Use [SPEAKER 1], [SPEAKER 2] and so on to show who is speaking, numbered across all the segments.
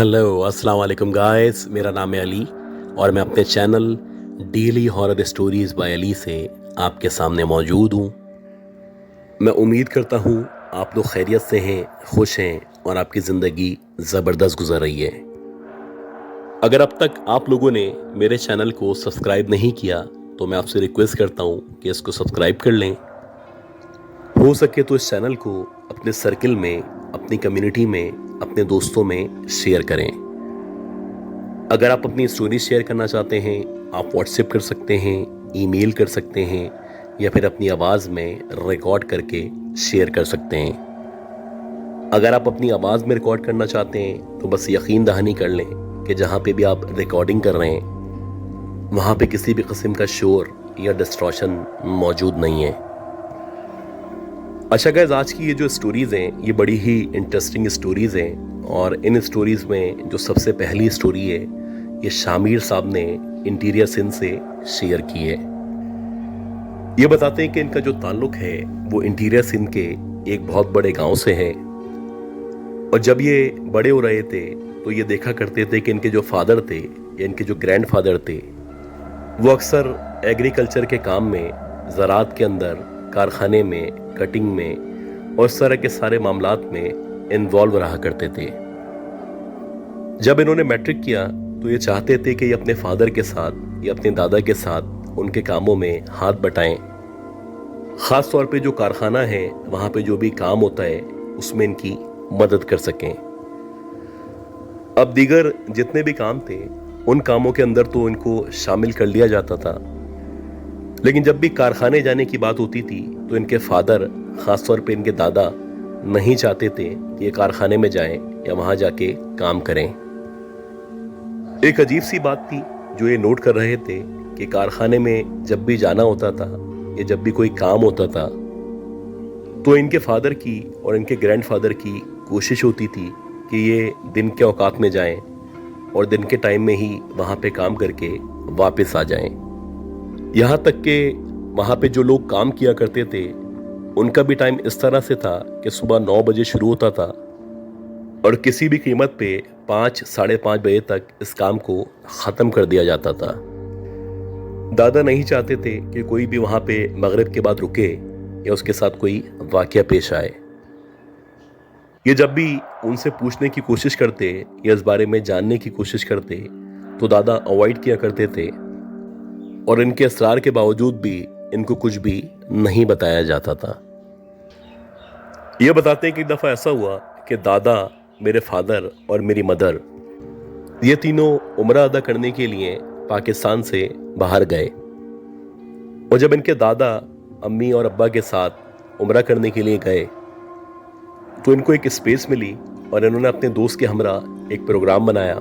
[SPEAKER 1] Hello अस्सलाम वालेकुम guys, मेरा नाम है अली और मैं अपने channel daily horror stories by Ali से आपके सामने मौजूद हूँ। मैं उम्मीद करता हूँ आप लोग खैरियत से हैं, खुश हैं और आपकी ज़िंदगी ज़बरदस्त गुजर रही है। अगर अब तक आप लोगों ने मेरे चैनल को सब्सक्राइब नहीं किया तो मैं आपसे रिक्वेस्ट करता हूँ कि इसको सब्सक्राइब कर लें। हो सके तो इस चैनल को अपने सर्किल में, अपनी कम्युनिटी में, अपने दोस्तों में शेयर करें। अगर आप अपनी स्टोरी शेयर करना चाहते हैं, आप व्हाट्सएप कर सकते हैं, ईमेल कर सकते हैं या फिर अपनी आवाज़ में रिकॉर्ड करके शेयर कर सकते हैं। अगर आप अपनी आवाज़ में रिकॉर्ड करना चाहते हैं तो बस यकीन दहानी कर लें कि जहाँ पे भी आप रिकॉर्डिंग कर रहे हैं वहाँ पे किसी भी किस्म का शोर या डिस्ट्रॉशन मौजूद नहीं है। अच्छा गाइस, आज की ये जो स्टोरीज़ हैं ये बड़ी ही इंटरेस्टिंग स्टोरीज़ हैं और इन स्टोरीज़ में जो सबसे पहली स्टोरी है ये शामिर साहब ने इंटीरियर सिंध से शेयर की है। ये बताते हैं कि इनका जो ताल्लुक है वो इंटीरियर सिंध के एक बहुत बड़े गांव से है और जब ये बड़े हो रहे थे तो ये देखा करते थे कि इनके जो फादर थे या इनके जो ग्रैंड फादर थे वो अक्सर एग्रीकल्चर के काम में, ज़राअत के अंदर, कारखाने में, कटिंग में और इस तरह के सारे मामलात में इन्वॉल्व रहा करते थे। जब इन्होंने मैट्रिक किया तो ये चाहते थे कि ये अपने फादर के साथ या अपने दादा के साथ उनके कामों में हाथ बटाएं। ख़ास तौर पे जो कारखाना है वहाँ पे जो भी काम होता है उसमें इनकी मदद कर सकें। अब दीगर जितने भी काम थे उन कामों के अंदर तो इनको शामिल कर लिया जाता था, लेकिन जब भी कारखाने जाने की बात होती थी तो इनके फादर, ख़ास तौर पे इनके दादा, नहीं चाहते थे कि ये कारखाने में जाएं या वहाँ जाके काम करें। एक अजीब सी बात थी जो ये नोट कर रहे थे कि कारखाने में जब भी जाना होता था या जब भी कोई काम होता था तो इनके फादर की और इनके ग्रैंडफादर की कोशिश होती थी कि ये दिन के औकात में जाएं और दिन के टाइम में ही वहाँ पे काम करके वापस आ जाएं। यहाँ तक कि वहाँ पे जो लोग काम किया करते थे उनका भी टाइम इस तरह से था कि सुबह 9 बजे शुरू होता था और किसी भी कीमत पे 5, साढ़े 5 बजे तक इस काम को ख़त्म कर दिया जाता था। दादा नहीं चाहते थे कि कोई भी वहाँ पे मगरिब के बाद रुके या उसके साथ कोई वाक़या पेश आए। ये जब भी उनसे पूछने की कोशिश करते या इस बारे में जानने की कोशिश करते तो दादा अवॉइड किया करते थे और इनके असरार के बावजूद भी इनको कुछ भी नहीं बताया जाता था। ये बताते हैं कि एक दफ़ा ऐसा हुआ कि दादा, मेरे फादर और मेरी मदर ये तीनों उम्रा अदा करने के लिए पाकिस्तान से बाहर गए और जब इनके दादा, अम्मी और अब्बा के साथ उम्रा करने के लिए गए तो इनको एक स्पेस मिली और इन्होंने अपने दोस्त के हमरा एक प्रोग्राम बनाया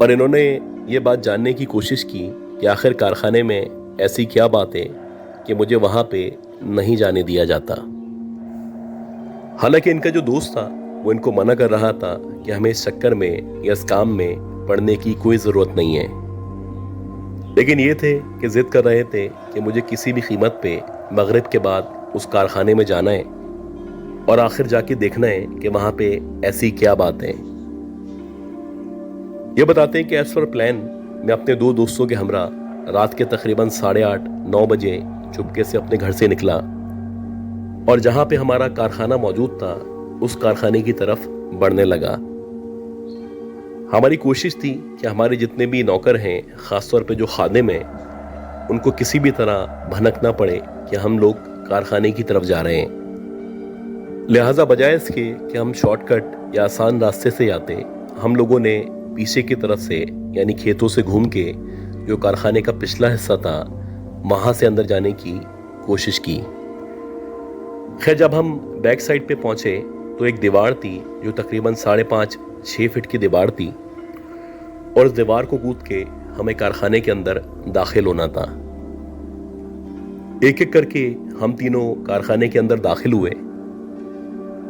[SPEAKER 1] और इन्होंने ये बात जानने की कोशिश की कि आखिर कारखाने में ऐसी क्या बात है कि मुझे वहाँ पे नहीं जाने दिया जाता। हालांकि इनका जो दोस्त था वो इनको मना कर रहा था कि हमें इस चक्कर में या इस काम में पढ़ने की कोई ज़रूरत नहीं है, लेकिन ये थे कि ज़िद कर रहे थे कि मुझे किसी भी कीमत पे मगरिब के बाद उस कारखाने में जाना है और आखिर जाके देखना है कि वहाँ पे ऐसी क्या बात है। ये बताते हैं कि एज पर प्लान मैं अपने 2 दोस्तों के हमरा रात के तकरीबन 8:30, 9 बजे चुपके से अपने घर से निकला और जहाँ पे हमारा कारखाना मौजूद था उस कारखाने की तरफ बढ़ने लगा। हमारी कोशिश थी कि हमारे जितने भी नौकर हैं, ख़ासतौर पे जो खादिम हैं, उनको किसी भी तरह भनक ना पड़े कि हम लोग कारखाने की तरफ जा रहे हैं। लिहाजा बजाय इसके कि हम शॉर्टकट या आसान रास्ते से जाते, हम लोगों ने पीछे की तरफ से यानी खेतों से घूम के जो कारखाने का पिछला हिस्सा था वहाँ से अंदर जाने की कोशिश की। खैर, जब हम बैक साइड पे पहुँचे तो एक दीवार थी जो तकरीबन 5.5-6 फीट की दीवार थी और उस दीवार को कूद के हमें कारखाने के अंदर दाखिल होना था। एक एक करके हम तीनों कारखाने के अंदर दाखिल हुए।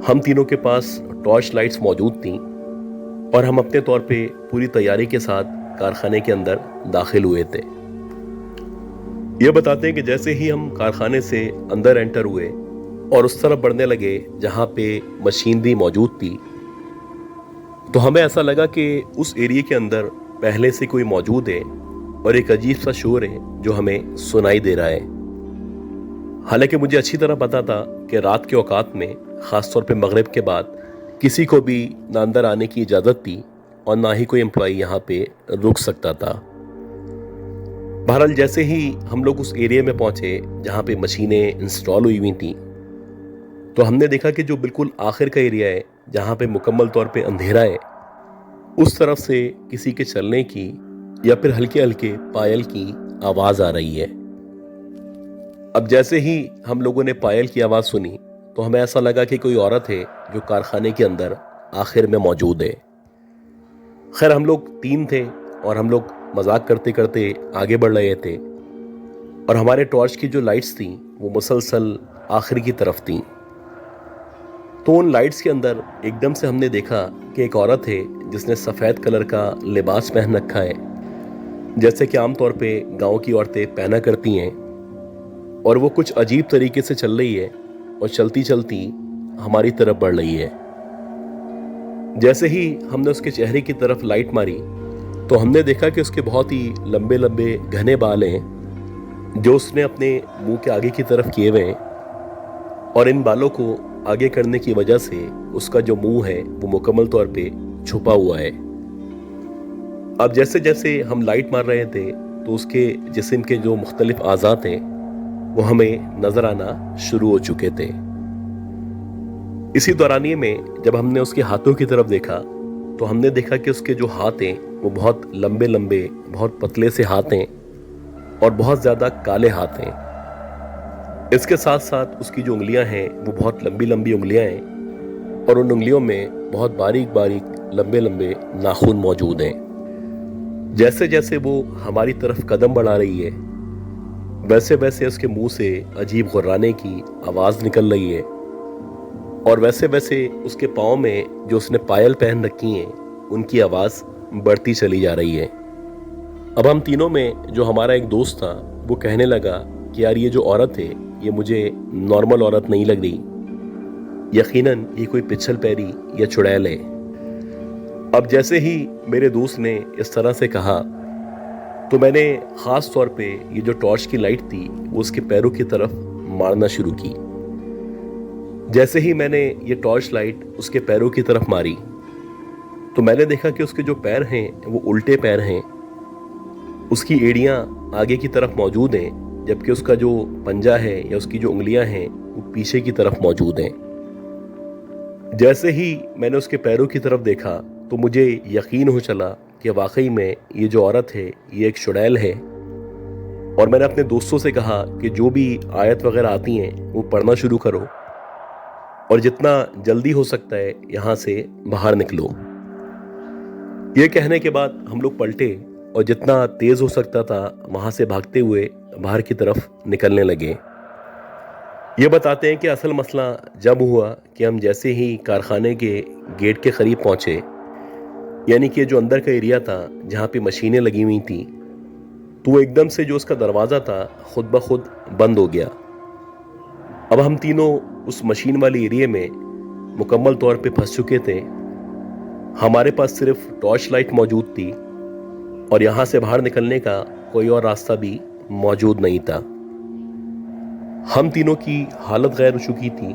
[SPEAKER 1] हम तीनों के पास टॉर्च लाइट्स मौजूद थीं और हम अपने तौर पे पूरी तैयारी के साथ कारखाने के अंदर दाखिल हुए थे। ये बताते हैं कि जैसे ही हम कारखाने से अंदर एंटर हुए और उस तरफ बढ़ने लगे जहाँ पे मशीनरी मौजूद थी, तो हमें ऐसा लगा कि उस एरिया के अंदर पहले से कोई मौजूद है और एक अजीब सा शोर है जो हमें सुनाई दे रहा है। हालांकि मुझे अच्छी तरह पता था कि रात के औकात में, ख़ास तौर पे मगरिब के बाद, किसी को भी ना अंदर आने की इजाज़त थी और ना ही कोई एम्प्लॉई यहाँ पे रुक सकता था। बहरहाल जैसे ही हम लोग उस एरिया में पहुँचे जहाँ पे मशीनें इंस्टॉल हुई थी, तो हमने देखा कि जो बिल्कुल आखिर का एरिया है जहाँ पे मुकम्मल तौर पे अंधेरा है, उस तरफ से किसी के चलने की या फिर हल्के हल्के पायल की आवाज़ आ रही है। अब जैसे ही हम लोगों ने पायल की आवाज़ सुनी तो हमें ऐसा लगा कि कोई औरत है जो कारखाने के अंदर आखिर में मौजूद है। खैर हम लोग 3 थे और हम लोग मजाक करते करते आगे बढ़ रहे थे और हमारे टॉर्च की जो लाइट्स थी वो मुसलसल आखिर की तरफ थी। तो उन लाइट्स के अंदर एकदम से हमने देखा कि एक औरत है जिसने सफ़ेद कलर का लिबास पहन रखा है, जैसे कि आमतौर पे गांव की औरतें पहना करती हैं, और वो कुछ अजीब तरीके से चल रही है और चलती चलती हमारी तरफ बढ़ रही है। जैसे ही हमने उसके चेहरे की तरफ लाइट मारी तो हमने देखा कि उसके बहुत ही लंबे लंबे घने बाल हैं जो उसने अपने मुंह के आगे की तरफ किए हुए हैं, और इन बालों को आगे करने की वजह से उसका जो मुंह है वो मुकम्मल तौर पे छुपा हुआ है। अब जैसे जैसे हम लाइट मार रहे थे तो उसके जिस्म के जो मुख्तलिफ आज़ा थे वो हमें नजर आना शुरू हो चुके थे। इसी दौरानिए में जब हमने उसके हाथों की तरफ देखा तो हमने देखा कि उसके जो हाथ हैं वो बहुत लंबे लंबे, बहुत पतले से हाथ हैं और बहुत ज़्यादा काले हाथ हैं। इसके साथ साथ उसकी जो उंगलियां हैं वो बहुत लंबी लंबी उंगलियां हैं और उन उंगलियों में बहुत बारीक बारीक लंबे लंबे नाखून मौजूद हैं। जैसे जैसे वो हमारी तरफ कदम बढ़ा रही है वैसे वैसे उसके मुंह से अजीब गुर्राने की आवाज़ निकल रही है, और वैसे वैसे उसके पाँव में जो उसने पायल पहन रखी हैं उनकी आवाज़ बढ़ती चली जा रही है। अब हम तीनों में जो हमारा एक दोस्त था वो कहने लगा कि यार ये जो औरत है ये मुझे नॉर्मल औरत नहीं लग रही, यकीनन ये कोई पिछल पैरी या चुड़ैल है। अब जैसे ही मेरे दोस्त ने इस तरह से कहा तो मैंने ख़ास तौर पे ये जो टॉर्च की लाइट थी वो उसके पैरों की तरफ मारना शुरू की। जैसे ही मैंने ये टॉर्च लाइट उसके पैरों की तरफ मारी तो मैंने देखा कि उसके जो पैर हैं वो उल्टे पैर हैं, उसकी एड़ियाँ आगे की तरफ मौजूद हैं, जबकि उसका जो पंजा है या उसकी जो उंगलियां हैं वो पीछे की तरफ मौजूद हैं। जैसे ही मैंने उसके पैरों की तरफ देखा तो मुझे यकीन हो चला कि वाकई में ये जो औरत है ये एक चुड़ैल है, और मैंने अपने दोस्तों से कहा कि जो भी आयत वगैरह आती हैं वो पढ़ना शुरू करो और जितना जल्दी हो सकता है यहाँ से बाहर निकलो। ये कहने के बाद हम लोग पलटे और जितना तेज हो सकता था वहां से भागते हुए बाहर की तरफ निकलने लगे। ये बताते हैं कि असल मसला जब हुआ कि हम जैसे ही कारखाने के गेट के करीब पहुंचे, यानी कि जो अंदर का एरिया था जहाँ पे मशीनें लगी हुई थी, तो वो एकदम से जो उसका दरवाज़ा था खुद ब खुद बंद हो गया। अब हम तीनों उस मशीन वाले एरिया में मुकम्मल तौर पे फंस चुके थे। हमारे पास सिर्फ टॉर्च लाइट मौजूद थी और यहाँ से बाहर निकलने का कोई और रास्ता भी मौजूद नहीं था। हम तीनों की हालत गैर हो चुकी थी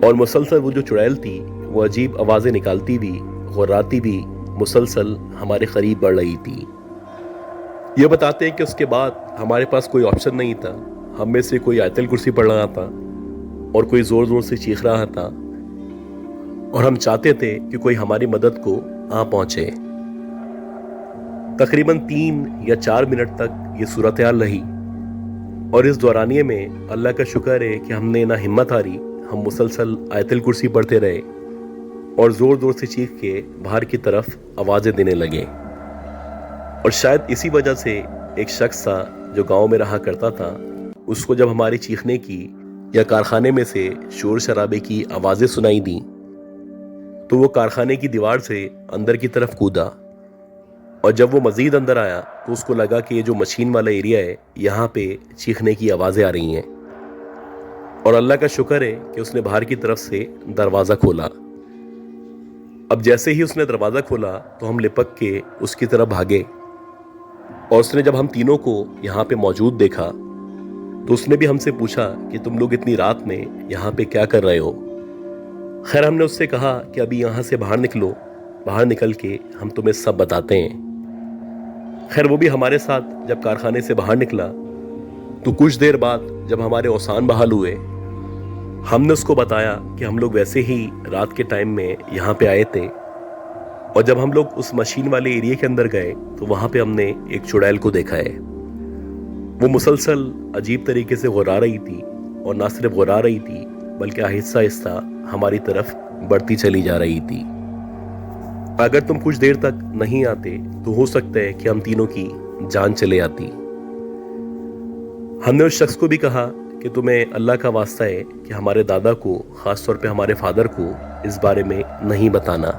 [SPEAKER 1] और मुसलसल वो जो चुड़ैल थी वो अजीब आवाज़ें निकालती भी, गुर्राती भी मुसलसल हमारे करीब बढ़ रही थी। ये बताते हैं कि उसके बाद हमारे पास कोई ऑप्शन नहीं था। हम में से कोई आयतल कुर्सी पढ़ रहा था और कोई ज़ोर ज़ोर से चीख रहा था, और हम चाहते थे कि कोई हमारी मदद को आ पहुंचे। तकरीबन 3 या 4 मिनट तक ये सूरत हाल रही, और इस दौरानिए में अल्लाह का शुक्र है कि हमने ना हिम्मत हारी, हम मुसलसल आयतल कुर्सी पढ़ते रहे और ज़ोर ज़ोर से चीख के बाहर की तरफ आवाज़ें देने लगे। और शायद इसी वजह से एक शख्स था जो गांव में रहा करता था, उसको जब हमारी चीखने की या कारखाने में से शोर शराबे की आवाज़ें सुनाई दी तो वो कारखाने की दीवार से अंदर की तरफ कूदा, और जब वो मज़ीद अंदर आया तो उसको लगा कि ये जो मशीन वाला एरिया है यहाँ पे चीखने की आवाज़ें आ रही हैं, और अल्लाह का शुक्र है कि उसने बाहर की तरफ से दरवाज़ा खोला। अब जैसे ही उसने दरवाज़ा खोला तो हम लिपक के उसकी तरफ भागे, और उसने जब हम तीनों को यहाँ पे मौजूद देखा तो उसने भी हमसे पूछा कि तुम लोग इतनी रात में यहाँ पे क्या कर रहे हो। खैर, हमने उससे कहा कि अभी यहाँ से बाहर निकलो, बाहर निकल के हम तुम्हें सब बताते हैं। खैर, वो भी हमारे साथ जब कारखाने से बाहर निकला तो कुछ देर बाद जब हमारे औसान बहाल हुए, हमने उसको बताया कि हम लोग वैसे ही रात के टाइम में यहाँ पे आए थे, और जब हम लोग उस मशीन वाले एरिया के अंदर गए तो वहाँ पे हमने एक चुड़ैल को देखा है। वो मुसलसल अजीब तरीके से गुर्रा रही थी, और ना सिर्फ गुर्रा रही थी बल्कि आहिस्ता आहिस्ता हमारी तरफ बढ़ती चली जा रही थी। अगर तुम कुछ देर तक नहीं आते तो हो सकता है कि हम तीनों की जान चले आती। हमने उस शख्स को भी कहा कि तुम्हें अल्लाह का वास्ता है कि हमारे दादा को, ख़ास तौर पे हमारे फादर को, इस बारे में नहीं बताना,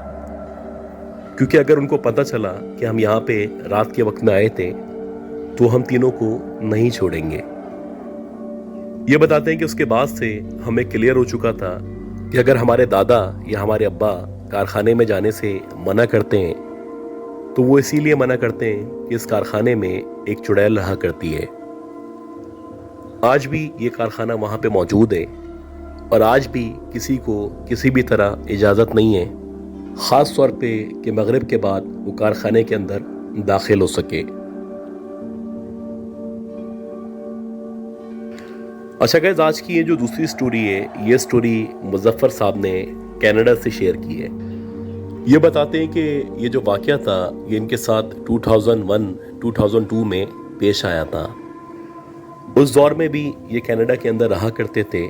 [SPEAKER 1] क्योंकि अगर उनको पता चला कि हम यहाँ पे रात के वक्त में आए थे तो हम तीनों को नहीं छोड़ेंगे। ये बताते हैं कि उसके बाद से हमें क्लियर हो चुका था कि अगर हमारे दादा या हमारे अब्बा कारखाने में जाने से मना करते हैं तो वो इसीलिए मना करते हैं कि इस कारखाने में एक चुड़ैल रहा करती है। आज भी ये कारखाना वहाँ पे मौजूद है, और आज भी किसी को किसी भी तरह इजाज़त नहीं है, ख़ास तौर पे कि मगरिब के बाद वो कारखाने के अंदर दाखिल हो सके। अच्छा गाइस, आज की ये जो दूसरी स्टोरी है, ये स्टोरी मुज़फ़्फ़र साहब ने कनाडा से शेयर की है। ये बताते हैं कि ये जो वाक़या था ये इनके साथ 2001-2002 में पेश आया था। उस दौर में भी ये कनाडा के अंदर रहा करते थे,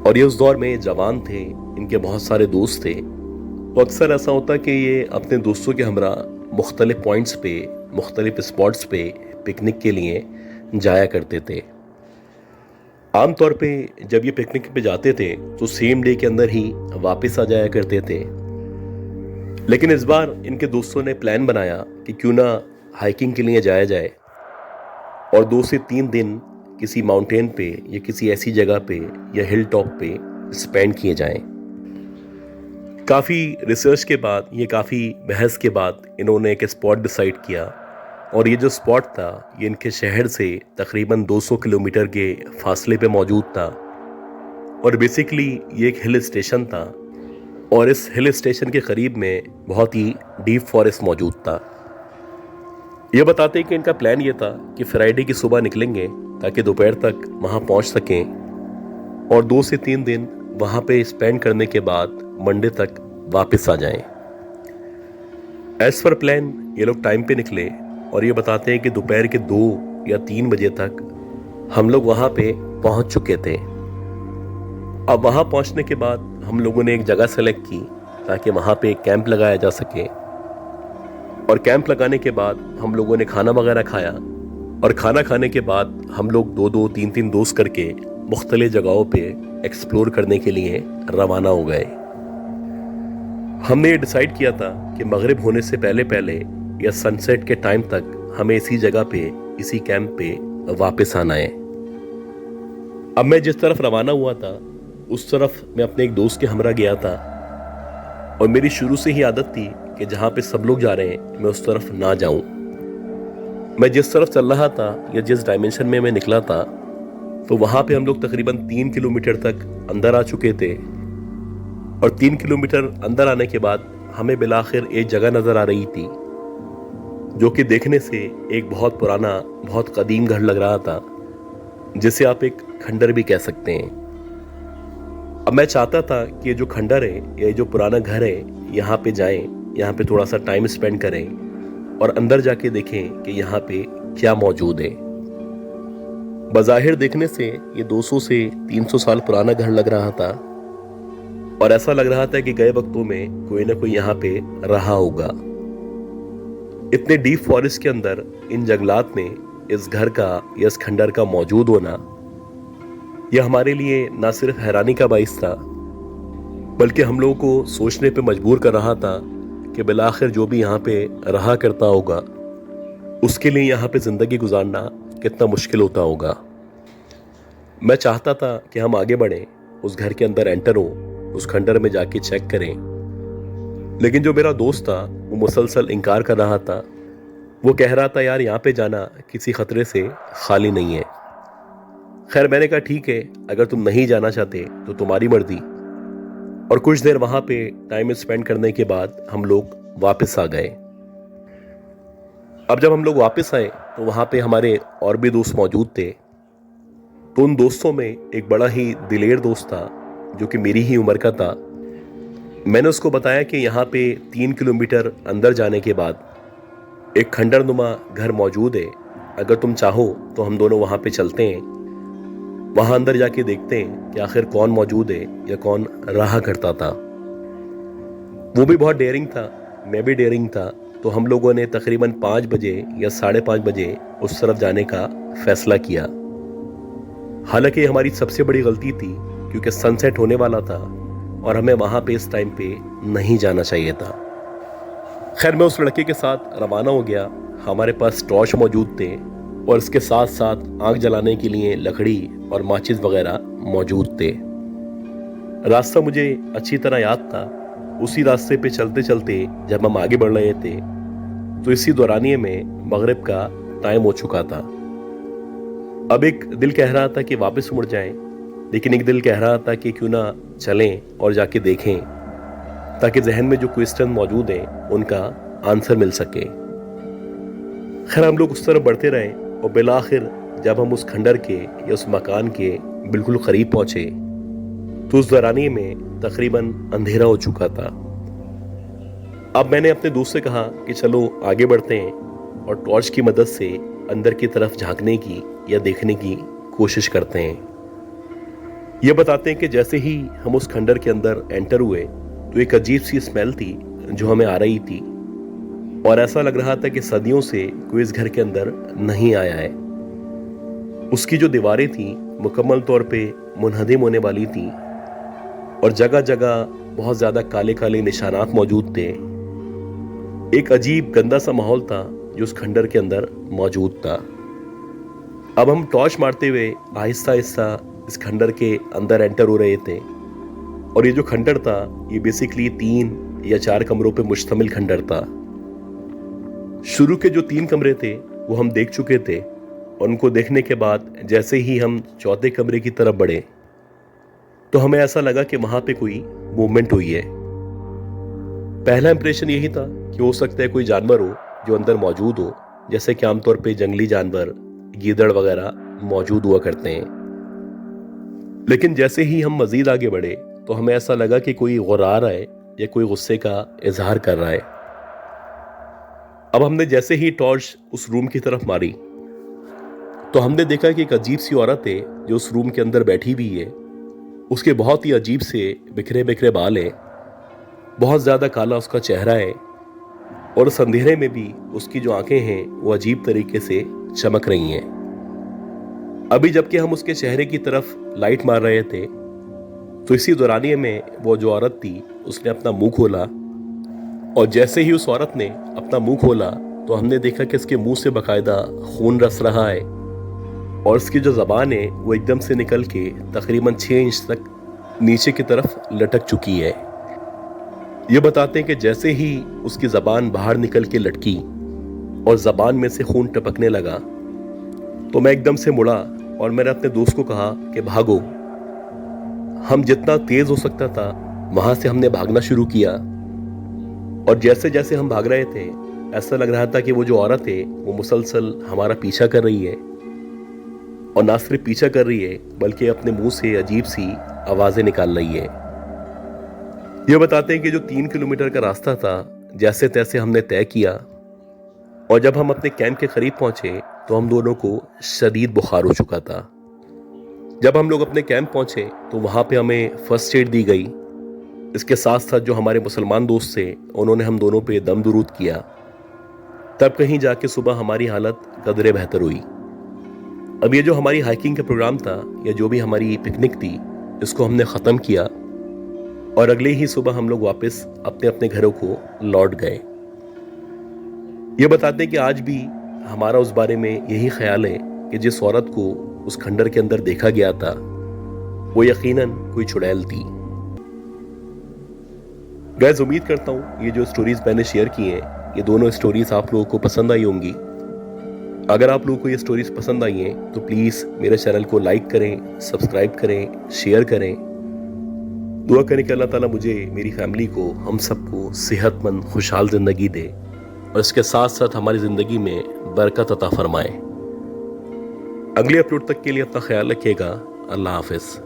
[SPEAKER 1] और ये उस दौर में जवान थे, इनके बहुत सारे दोस्त थे। तो अक्सर ऐसा होता कि ये अपने दोस्तों के हमरा मुख्तलिफ पॉइंट्स पे, मुख्तलिफ स्पॉट्स पे पिकनिक के लिए जाया करते थे। आम तौर पे जब ये पिकनिक पे जाते थे तो सेम डे के अंदर ही वापस आ जाया करते थे, लेकिन इस बार इनके दोस्तों ने प्लान बनाया कि क्यों ना हाइकिंग के लिए जाया जाए, और 2 से 3 दिन किसी माउंटेन पे या किसी ऐसी जगह पे या हिल टॉप पे स्पेंड किए जाएं। काफ़ी रिसर्च के बाद, ये काफ़ी बहस के बाद इन्होंने एक स्पॉट डिसाइड किया, और ये जो स्पॉट था ये इनके शहर से तकरीबन 200 किलोमीटर के फासले पे मौजूद था, और बेसिकली ये एक हिल स्टेशन था, और इस हिल स्टेशन के करीब में बहुत ही डीप फॉरेस्ट मौजूद था। ये बताते हैं कि इनका प्लान ये था कि फ्राइडे की सुबह निकलेंगे ताकि दोपहर तक वहाँ पहुँच सकें, और 2 से 3 दिन वहाँ पे स्पेंड करने के बाद मंडे तक वापस आ जाएं। एज पर प्लान ये लोग टाइम पे निकले, और ये बताते हैं कि दोपहर के 2 या 3 बजे तक हम लोग वहाँ पे पहुँच चुके थे। अब वहाँ पहुँचने के बाद हम लोगों ने एक जगह सेलेक्ट की ताकि वहाँ पे एक कैंप लगाया जा सके, और कैंप लगाने के बाद हम लोगों ने खाना वगैरह खाया, और खाना खाने के बाद हम लोग 2-2, 3-3 दोस्त करके मुख्तलिफ जगहों पे एक्सप्लोर करने के लिए रवाना हो गए। हमने ये डिसाइड किया था कि मगरिब होने से पहले पहले या सनसेट के टाइम तक हमें इसी जगह पे, इसी कैंप पे वापस आना है। अब मैं जिस तरफ रवाना हुआ था उस तरफ मैं अपने एक दोस्त के हमरा गया था, और मेरी शुरू से ही आदत थी कि जहाँ पे सब लोग जा रहे हैं मैं उस तरफ ना जाऊं। मैं जिस तरफ चल रहा था या जिस डायमेंशन में मैं निकला था तो वहाँ पे हम लोग तकरीबन 3 किलोमीटर तक अंदर आ चुके थे, और 3 किलोमीटर अंदर आने के बाद हमें बिलाखिर एक जगह नज़र आ रही थी जो कि देखने से एक बहुत पुराना, बहुत कदीम घर लग रहा था, जिसे आप एक खंडर भी कह सकते हैं। अब मैं चाहता था कि ये जो खंडर है, ये जो पुराना घर है, यहाँ पे जाएं, यहाँ पे थोड़ा सा टाइम स्पेंड करें और अंदर जाके देखें कि यहाँ पे क्या मौजूद है। बज़ाहिर देखने से ये 200 से 300 साल पुराना घर लग रहा था, और ऐसा लग रहा था कि गए वक्तों में कोई ना कोई यहाँ पे रहा होगा। इतने डीप फॉरेस्ट के अंदर, इन जंगलात में इस घर का या इस खंडर का मौजूद होना, यह हमारे लिए ना सिर्फ हैरानी का बाइस था बल्कि हम लोगों को सोचने पे मजबूर कर रहा था कि बिलाखिर जो भी यहाँ पे रहा करता होगा उसके लिए यहाँ पे ज़िंदगी गुजारना कितना मुश्किल होता होगा। मैं चाहता था कि हम आगे बढ़ें, उस घर के अंदर एंटर हों, उस खंडर में जाके चेक करें, लेकिन जो मेरा दोस्त था वो मुसलसल इनकार कर रहा था। वो कह रहा था यार यहाँ पे जाना किसी खतरे से खाली नहीं है। खैर मैंने कहा ठीक है, अगर तुम नहीं जाना चाहते तो तुम्हारी मर्जी। और कुछ देर वहां पे टाइम स्पेंड करने के बाद हम लोग वापस आ गए। अब जब हम लोग वापस आए तो वहां पे हमारे और भी दोस्त मौजूद थे। तो उन दोस्तों में एक बड़ा ही दिलेर दोस्त था जो कि मेरी ही उम्र का था। मैंने उसको बताया कि यहाँ पे 3 किलोमीटर अंदर जाने के बाद एक खंडरनुमा घर मौजूद है, अगर तुम चाहो तो हम दोनों वहां पे चलते हैं, वहां अंदर जाके देखते हैं कि आखिर कौन मौजूद है या कौन रहा करता था। वो भी बहुत डेयरिंग था, मैं भी डेयरिंग था। तो हम लोगों ने तकरीबन 5 बजे या 5:30 बजे उस तरफ जाने का फैसला किया। हालांकि हमारी सबसे बड़ी गलती थी क्योंकि सनसेट होने वाला था और हमें वहां पे इस टाइम पे नहीं जाना चाहिए था। खैर मैं उस लड़के के साथ रवाना हो गया। हमारे पास टॉर्च मौजूद थे और इसके साथ साथ आग जलाने के लिए लकड़ी और माचिस वगैरह मौजूद थे। रास्ता मुझे अच्छी तरह याद था। उसी रास्ते पे चलते चलते जब हम आगे बढ़ रहे थे तो इसी दौरानिए में मगरिब का टाइम हो चुका था। अब एक दिल कह रहा था कि वापस मुड़ जाएं, लेकिन एक दिल कह रहा था कि क्यों ना चलें और जाके देखें ताकि जहन में जो क्वेश्चन मौजूद हैं उनका आंसर मिल सके। खैर हम लोग उस तरफ बढ़ते रहे और बिलाखिर जब हम उस खंडर के या उस मकान के बिल्कुल करीब पहुंचे तो उस दौरानिए में तकरीबन अंधेरा हो चुका था। अब मैंने अपने दोस्त से कहा कि चलो आगे बढ़ते हैं और टॉर्च की मदद से अंदर की तरफ झांकने की या देखने की कोशिश करते हैं। ये बताते हैं कि जैसे ही हम उस खंडर के अंदर एंटर हुए तो एक अजीब सी स्मेल थी जो हमें आ रही थी और ऐसा लग रहा था कि सदियों से कोई इस घर के अंदर नहीं आया है। उसकी जो दीवारें थी मुकम्मल तौर पे मुनहदिम होने वाली थी और जगह जगह बहुत ज्यादा काले काले निशानात मौजूद थे। एक अजीब गंदा सा माहौल था जो उस खंडर के अंदर मौजूद था। अब हम टॉर्च मारते हुए आहिस्ता आहिस्ता इस खंडर के अंदर एंटर हो रहे थे और ये जो खंडर था ये बेसिकली 3 या 4 कमरों पे मुश्तमिल खंडर था। शुरू के जो 3 कमरे थे वो हम देख चुके थे और उनको देखने के बाद जैसे ही हम चौथे कमरे की तरफ बढ़े तो हमें ऐसा लगा कि वहां पे कोई मूवमेंट हुई है। पहला इंप्रेशन यही था कि हो सकता है कोई जानवर हो जो अंदर मौजूद हो, जैसे कि आमतौर पे जंगली जानवर गीदड़ वगैरह मौजूद हुआ करते हैं। लेकिन जैसे ही हम मजीद आगे बढ़े तो हमें ऐसा लगा कि कोई गुर्रा रहा है या कोई गुस्से का इजहार कर रहा है। अब हमने जैसे ही टॉर्च उस रूम की तरफ मारी तो हमने देखा कि एक अजीब सी औरत है जो उस रूम के अंदर बैठी हुई है। उसके बहुत ही अजीब से बिखरे बिखरे बाल हैं, बहुत ज़्यादा काला उसका चेहरा है और उस अंधेरे में भी उसकी जो आंखें हैं वो अजीब तरीके से चमक रही हैं। अभी जबकि हम उसके चेहरे की तरफ लाइट मार रहे थे तो इसी दौरानिए में वो जो औरत थी उसने अपना मुंह खोला और जैसे ही उस औरत ने अपना मुंह खोला तो हमने देखा कि इसके मुंह से बाकायदा खून रस रहा है और उसकी जो ज़बान है वो एकदम से निकल के तकरीबन 6 इंच तक नीचे की तरफ लटक चुकी है। ये बताते हैं कि जैसे ही उसकी ज़बान बाहर निकल के लटकी और ज़बान में से खून टपकने लगा तो मैं एकदम से मुड़ा और मैंने अपने दोस्त को कहा कि भागो। हम जितना तेज़ हो सकता था वहाँ से हमने भागना शुरू किया और जैसे जैसे हम भाग रहे थे ऐसा लग रहा था कि वो जो औरत है वो मुसलसल हमारा पीछा कर रही है और ना सिर्फ पीछा कर रही है बल्कि अपने मुंह से अजीब सी आवाजें निकाल रही है। ये बताते हैं कि जो 3 किलोमीटर का रास्ता था जैसे तैसे हमने तय किया और जब हम अपने कैंप के करीब पहुंचे तो हम दोनों को शदीद बुखार हो चुका था। जब हम लोग अपने कैंप पहुंचे तो वहां पे हमें फर्स्ट एड दी गई। इसके साथ साथ जो हमारे मुसलमान दोस्त थे उन्होंने हम दोनों पे दम दुरूद किया। तब कहीं जाके सुबह हमारी हालत कदरे बेहतर हुई। अब ये जो हमारी हाइकिंग का प्रोग्राम था या जो भी हमारी पिकनिक थी इसको हमने ख़त्म किया और अगले ही सुबह हम लोग वापस अपने अपने घरों को लौट गए। ये बताते हैं कि आज भी हमारा उस बारे में यही ख्याल है कि जिस औरत को उस खंडर के अंदर देखा गया था वो यकीनन कोई चुड़ैल थी। گائز امید کرتا ہوں یہ جو سٹوریز میں نے شیئر کی ہیں یہ دونوں سٹوریز آپ لوگوں کو پسند آئی ہوں گی. اگر آپ لوگوں کو یہ سٹوریز پسند آئی ہیں تو پلیز میرے چینل کو لائک کریں, سبسکرائب کریں, شیئر کریں. دعا کریں کہ اللہ تعالیٰ مجھے, میری فیملی کو, ہم سب کو صحت مند خوشحال زندگی دے اور اس کے ساتھ ساتھ ہماری زندگی میں برکت عطا فرمائے. اگلے اپلوڈ تک کے لیے اپنا خیال رکھیے گا. اللہ حافظ.